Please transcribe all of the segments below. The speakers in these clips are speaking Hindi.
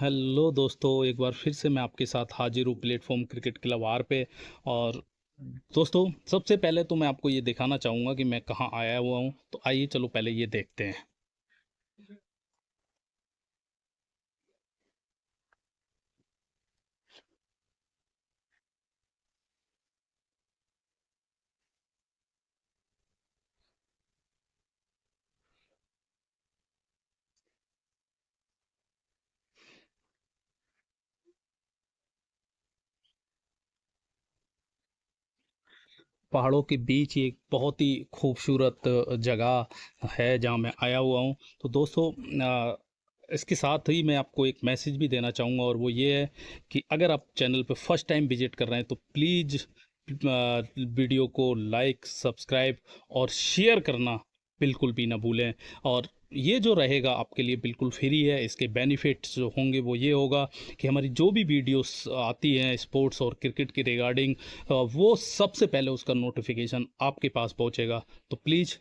हेलो दोस्तों, एक बार फिर से मैं आपके साथ हाजिर हूँ प्लेटफॉर्म क्रिकेट क्लब आर पे। और दोस्तों, सबसे पहले तो मैं आपको ये दिखाना चाहूँगा कि मैं कहाँ आया हुआ हूँ। तो आइए चलो पहले ये देखते हैं। पहाड़ों के बीच एक बहुत ही खूबसूरत जगह है जहाँ मैं आया हुआ हूँ। तो दोस्तों, इसके साथ ही मैं आपको एक मैसेज भी देना चाहूँगा, और वो ये है कि अगर आप चैनल पे फर्स्ट टाइम विजिट कर रहे हैं तो प्लीज़ वीडियो को लाइक, सब्सक्राइब और शेयर करना बिल्कुल भी ना भूलें। और ये जो रहेगा आपके लिए बिल्कुल फ्री है। इसके बेनिफिट्स जो होंगे वो ये होगा कि हमारी जो भी वीडियोस आती हैं स्पोर्ट्स और क्रिकेट के रिगार्डिंग, वो सबसे पहले उसका नोटिफिकेशन आपके पास पहुंचेगा। तो please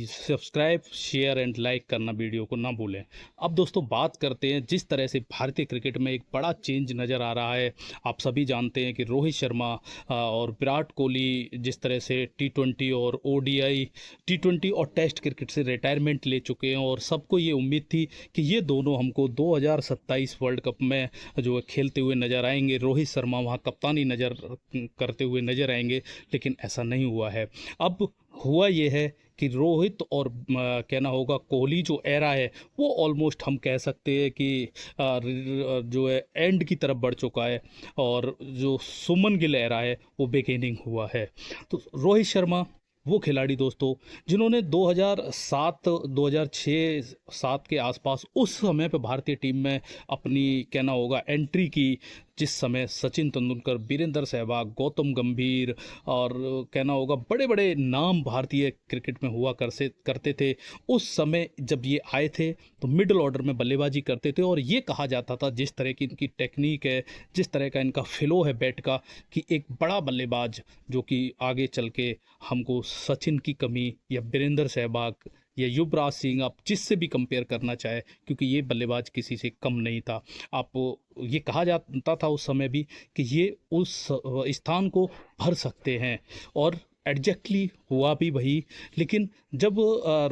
subscribe, share and like करना वीडियो को ना भूलें। अब दोस्तों, बात करते हैं जिस तरह से भारतीय क्रिकेट में एक बड़ा चेंज नज़र आ रहा है। आप सभी जानते हैं कि रोहित शर्मा और विराट कोहली जिस तरह से टी20 और ओडीआई, टी20 और टेस्ट क्रिकेट से रिटायरमेंट ले चुके हैं, और सबको ये उम्मीद थी कि ये दोनों हमको 2027 वर्ल्ड कप में जो है खेलते हुए नज़र आएंगे। रोहित शर्मा वहाँ कप्तानी नज़र करते हुए नज़र आएंगे, लेकिन ऐसा नहीं हुआ है। अब हुआ ये है कि रोहित और कहना होगा कोहली जो एरा है वो ऑलमोस्ट हम कह सकते हैं कि जो है एंड की तरफ बढ़ चुका है, और जो सुमन गिल एरा है वो बिगिनिंग हुआ है। तो रोहित शर्मा वो खिलाड़ी दोस्तों जिन्होंने 2007 2006 7 के आसपास उस समय पे भारतीय टीम में अपनी कहना होगा एंट्री की, जिस समय सचिन तेंदुलकर, वीरेंद्र सहवाग, गौतम गंभीर और कहना होगा बड़े बड़े नाम भारतीय क्रिकेट में हुआ करते थे। उस समय जब ये आए थे तो मिडिल ऑर्डर में बल्लेबाजी करते थे, और ये कहा जाता था जिस तरह की इनकी टेक्निक है, जिस तरह का इनका फ्लो है बैट का, कि एक बड़ा बल्लेबाज जो कि आगे चल के हमको सचिन की कमी या वीरेंद्र सहवाग या युवराज सिंह, आप जिससे भी कंपेयर करना चाहे, क्योंकि ये बल्लेबाज किसी से कम नहीं था। आप ये कहा जाता था उस समय भी कि ये उस स्थान को भर सकते हैं, और एग्जैक्टली हुआ भी वही। लेकिन जब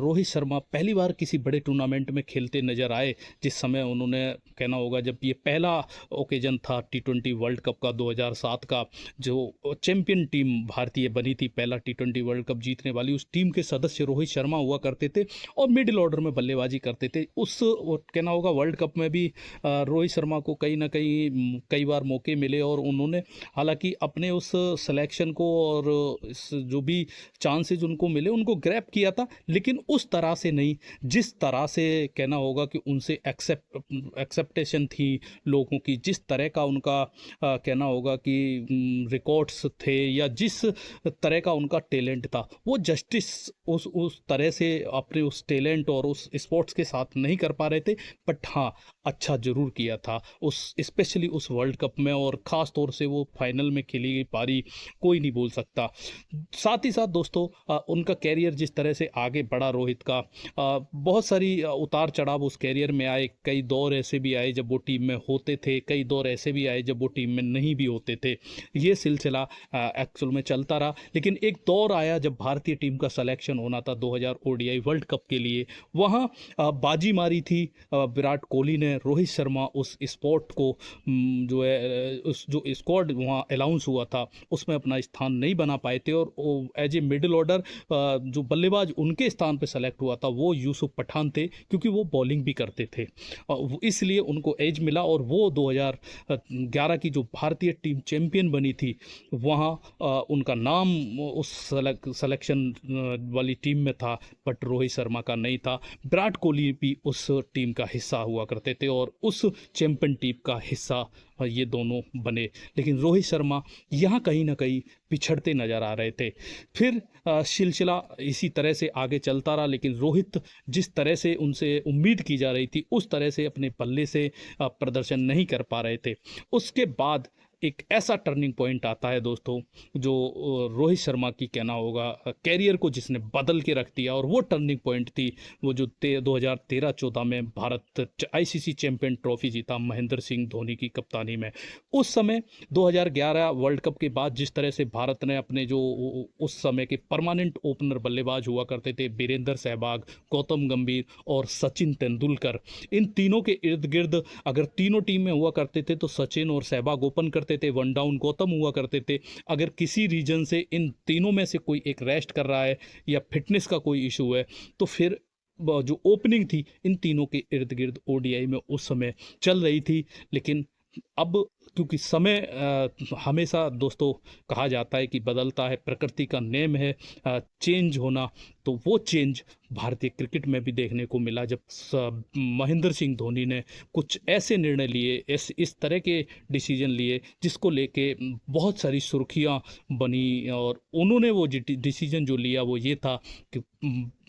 रोहित शर्मा पहली बार किसी बड़े टूर्नामेंट में खेलते नजर आए, जिस समय उन्होंने कहना होगा जब ये पहला ओकेजन था टी20 वर्ल्ड कप का 2007 का, जो चैंपियन टीम भारतीय बनी थी, पहला टी20 वर्ल्ड कप जीतने वाली, उस टीम के सदस्य रोहित शर्मा हुआ करते थे और मिडिल ऑर्डर में बल्लेबाजी करते थे। उस कहना होगा वर्ल्ड कप में भी रोहित शर्मा को कहीं ना कहीं कई बार मौके मिले, और उन्होंने हालांकि अपने उस सिलेक्शन को और इस जो भी चांसेज उनको मिले उनको ग्रैब किया था, लेकिन उस तरह से नहीं जिस तरह से कहना होगा कि उनसे एक्सेप्टेशन थी लोगों की, जिस तरह का उनका कहना होगा कि रिकॉर्ड्स थे या जिस तरह का उनका टैलेंट था, वो जस्टिस उस तरह से अपने उस टैलेंट और उस स्पोर्ट्स के साथ नहीं कर पा रहे थे। बट हाँ, अच्छा जरूर किया था उस स्पेशली उस वर्ल्ड कप में, और ख़ास तौर से वो फाइनल में खेली गई पारी कोई नहीं भूल सकता। साथ ही साथ दोस्तों, उनका कैरियर जिस तरह से आगे बढ़ा रोहित का, बहुत सारी उतार चढ़ाव उस कैरियर में आए। कई दौर ऐसे भी आए जब वो टीम में होते थे, कई दौर ऐसे भी आए जब वो टीम में नहीं भी होते थे। ये सिलसिला एक्चुअल में चलता रहा, लेकिन एक दौर आया जब भारतीय टीम का सिलेक्शन होना था 2000 ओडीआई वर्ल्ड कप के लिए। वहाँ बाजी मारी थी विराट कोहली ने। रोहित शर्मा उस स्पॉट को जो है उस जो स्क्वाड वहाँ अनाउंस हुआ था उसमें अपना स्थान नहीं बना पाए थे, और एज ए मिडिल ऑर्डर जो बल्लेबाज उनके स्थान पर सेलेक्ट हुआ था वो यूसुफ पठान थे, क्योंकि वो बॉलिंग भी करते थे, इसलिए उनको एज मिला। और वो 2011 की जो भारतीय टीम चैंपियन बनी थी, वहाँ उनका नाम उस सिलेक्शन वाली टीम में था, बट रोहित शर्मा का नहीं था। विराट कोहली भी उस टीम का हिस्सा हुआ करते थे और उस चैंपियन टीम का हिस्सा ये दोनों बने, लेकिन रोहित शर्मा यहाँ कहीं ना कहीं पिछड़ते नजर आ रहे थे। फिर सिलसिला इसी तरह से आगे चलता रहा, लेकिन रोहित जिस तरह से उनसे उम्मीद की जा रही थी उस तरह से अपने पल्ले से प्रदर्शन नहीं कर पा रहे थे। उसके बाद एक ऐसा टर्निंग पॉइंट आता है दोस्तों, जो रोहित शर्मा की कहना होगा कैरियर को जिसने बदल के रख दिया। और वो टर्निंग पॉइंट थी वो जो 2013-14 में भारत आईसीसी चैंपियन ट्रॉफी जीता महेंद्र सिंह धोनी की कप्तानी में। उस समय 2011 वर्ल्ड कप के बाद जिस तरह से भारत ने अपने जो उस समय के परमानेंट ओपनर बल्लेबाज हुआ करते थे, वीरेंद्र सहवाग, गौतम गंभीर और सचिन तेंदुलकर, इन तीनों के इर्द गिर्द अगर तीनों टीम में हुआ करते थे तो सचिन और सहवाग ओपन करते थे, वन डाउन गौतम हुआ करते थे। अगर किसी रीजन से इन तीनों में से कोई एक रेस्ट कर रहा है या फिटनेस का कोई इशू है तो फिर जो ओपनिंग थी इन तीनों के इर्द गिर्द ओडीआई में उस समय चल रही थी। लेकिन अब क्योंकि समय हमेशा दोस्तों कहा जाता है कि बदलता है, प्रकृति का नेम है चेंज होना, तो वो चेंज भारतीय क्रिकेट में भी देखने को मिला जब महेंद्र सिंह धोनी ने कुछ ऐसे निर्णय लिए, इस तरह के डिसीजन लिए जिसको लेके बहुत सारी सुर्खियां बनी। और उन्होंने वो डिसीजन जो लिया वो ये था कि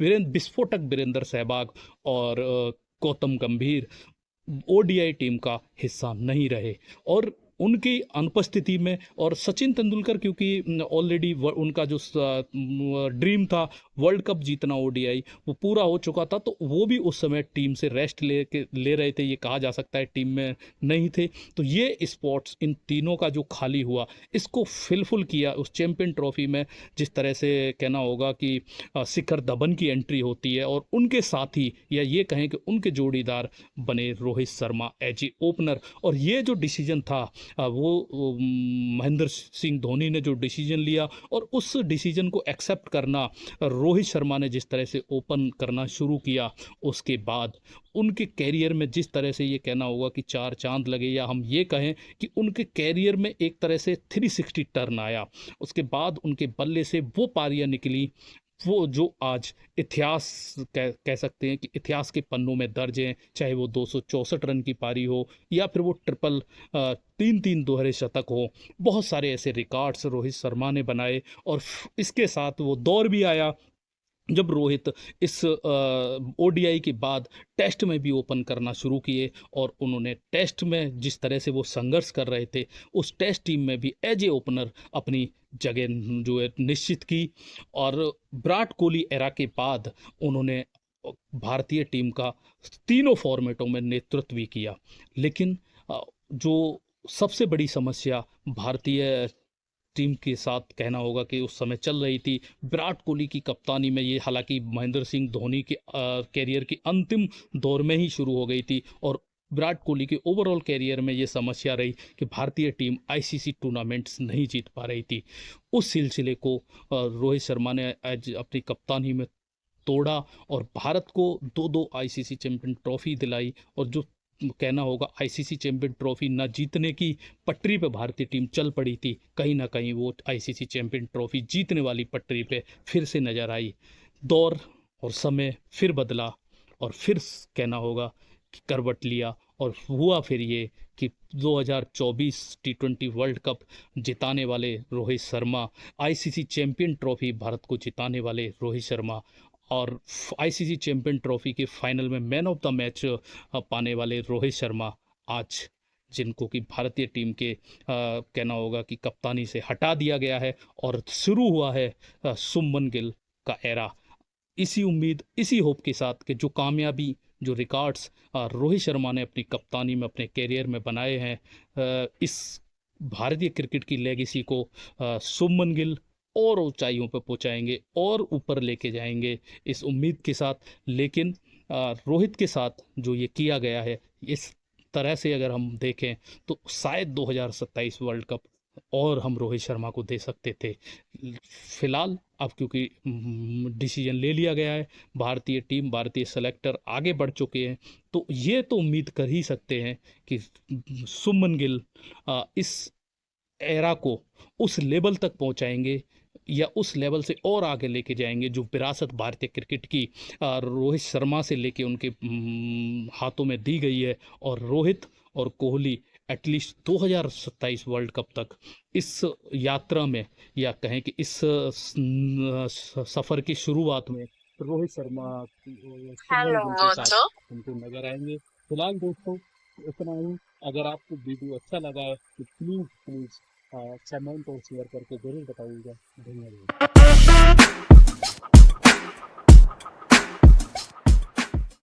विस्फोटक वीरेंद्र सहवाग और गौतम गंभीर ओडीआई टीम का हिस्सा नहीं रहे। और उनकी अनुपस्थिति में और सचिन तेंदुलकर क्योंकि ऑलरेडी उनका जो ड्रीम था वर्ल्ड कप जीतना ओडीआई वो पूरा हो चुका था, तो वो भी उस समय टीम से रेस्ट ले रहे थे, ये कहा जा सकता है टीम में नहीं थे। तो ये स्पॉट्स इन तीनों का जो खाली हुआ इसको फिलफुल किया उस चैंपियन ट्रॉफी में। जिस तरह से कहना होगा कि शिखर धवन की एंट्री होती है और उनके साथी या ये कहें कि उनके जोड़ीदार बने Rohit Sharma as a opener. और ये जो डिसीजन था वो महेंद्र सिंह धोनी ने जो डिसीजन लिया और उस डिसीजन को एक्सेप्ट करना रोहित शर्मा ने जिस तरह से ओपन करना शुरू किया, उसके बाद उनके कैरियर में जिस तरह से ये कहना होगा कि चार चांद लगे, या हम ये कहें कि उनके कैरियर में एक तरह से 360 टर्न आया। उसके बाद उनके बल्ले से वो पारियां निकली वो जो आज इतिहास कह सकते हैं कि इतिहास के पन्नों में दर्ज हैं, चाहे वो 264 रन की पारी हो या फिर वो ट्रिपल 3-3 दोहरे शतक हो। बहुत सारे ऐसे रिकॉर्ड्स रोहित शर्मा ने बनाए और इसके साथ वो दौर भी आया जब रोहित इस ओडीआई के बाद टेस्ट में भी ओपन करना शुरू किए। और उन्होंने टेस्ट में जिस तरह से वो संघर्ष कर रहे थे उस टेस्ट टीम में भी एज ए ओपनर अपनी जगह जो है निश्चित की। और विराट कोहली एरा के बाद उन्होंने भारतीय टीम का तीनों फॉर्मेटों में नेतृत्व भी किया। लेकिन जो सबसे बड़ी समस्या भारतीय टीम के साथ कहना होगा कि उस समय चल रही थी विराट कोहली की कप्तानी में, ये हालांकि महेंद्र सिंह धोनी के कैरियर के अंतिम दौर में ही शुरू हो गई थी और विराट कोहली के ओवरऑल कैरियर में ये समस्या रही कि भारतीय टीम आईसीसी टूर्नामेंट्स नहीं जीत पा रही थी। उस सिलसिले को रोहित शर्मा ने आज अपनी कप्तानी में तोड़ा और भारत को 2-2 आईसीसी चैंपियन ट्रॉफी दिलाई। और जो कहना होगा आईसीसी चैंपियन ट्रॉफी न जीतने की पटरी पे भारतीय टीम चल पड़ी थी, कहीं ना कहीं वो आईसीसी चैंपियन ट्रॉफी जीतने वाली पटरी पे फिर से नजर आई। दौर और समय फिर बदला और फिर कहना होगा कि करवट लिया और हुआ फिर ये कि 2024 टी20 वर्ल्ड कप जिताने वाले Rohit Sharma, ICC champion trophy Bharat को जिताने वाले रोहित शर्मा और आईसीसी चैंपियन ट्रॉफी के फाइनल में मैन ऑफ द मैच पाने वाले रोहित शर्मा आज जिनको कि भारतीय टीम के कहना होगा कि कप्तानी से हटा दिया गया है और शुरू हुआ है शुभमन गिल का एरा। इसी उम्मीद इसी होप के साथ कि जो कामयाबी जो रिकॉर्ड्स रोहित शर्मा ने अपनी कप्तानी में अपने कैरियर में बनाए हैं, इस भारतीय क्रिकेट की लेगेसी को शुभमन गिल और ऊंचाइयों पर पहुंचाएंगे और ऊपर लेके जाएंगे इस उम्मीद के साथ। लेकिन रोहित के साथ जो ये किया गया है इस तरह से अगर हम देखें तो शायद 2027 वर्ल्ड कप और हम रोहित शर्मा को दे सकते थे। फिलहाल अब क्योंकि डिसीजन ले लिया गया है, भारतीय टीम भारतीय सेलेक्टर आगे बढ़ चुके हैं, तो ये तो उम्मीद कर ही सकते हैं कि शुभमन गिल इस एरा को उस लेवल तक पहुंचाएंगे या उस लेवल से और आगे लेके जाएंगे जो विरासत भारतीय क्रिकेट की रोहित शर्मा से लेके उनके हाथों में दी गई है। और रोहित और कोहली एटलीस्ट 2027 वर्ल्ड कप तक इस यात्रा में या कहें कि इस सफ़र की शुरुआत में रोहित शर्मा के साथ उनको नजर आएंगे। फिलहाल दोस्तों इतना ही। अगर आपको वीडियो अच्छा लगा है तो प्लीज़ कमेंट और शेयर करके ज़रूर बताइएगा। धन्यवाद।